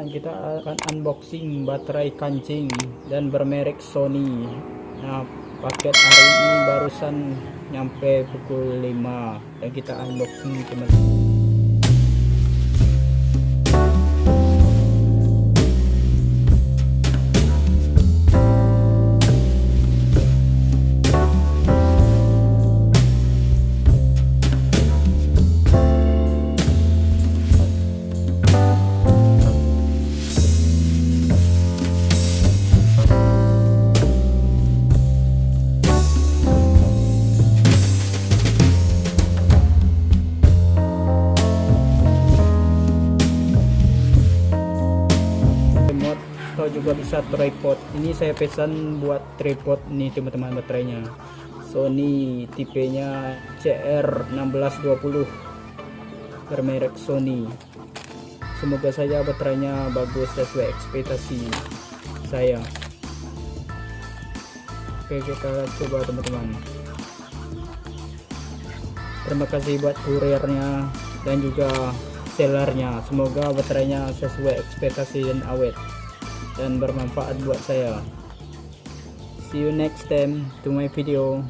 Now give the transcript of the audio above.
teman-teman, kita akan unboxing baterai kancing dan bermerek Sony. Nah, paket hari ini barusan nyampe pukul 5 dan kita unboxing teman-teman. Atau juga bisa tripod. Ini saya pesan buat tripod nih teman-teman, baterainya Sony, tipenya CR1620 bermerek Sony. Semoga saja baterainya bagus sesuai ekspektasi saya. Oke, kita coba teman-teman. Terima kasih buat kurirnya dan juga sellernya. Semoga baterainya sesuai ekspektasi dan awet dan bermanfaat buat saya. See you next time to my video.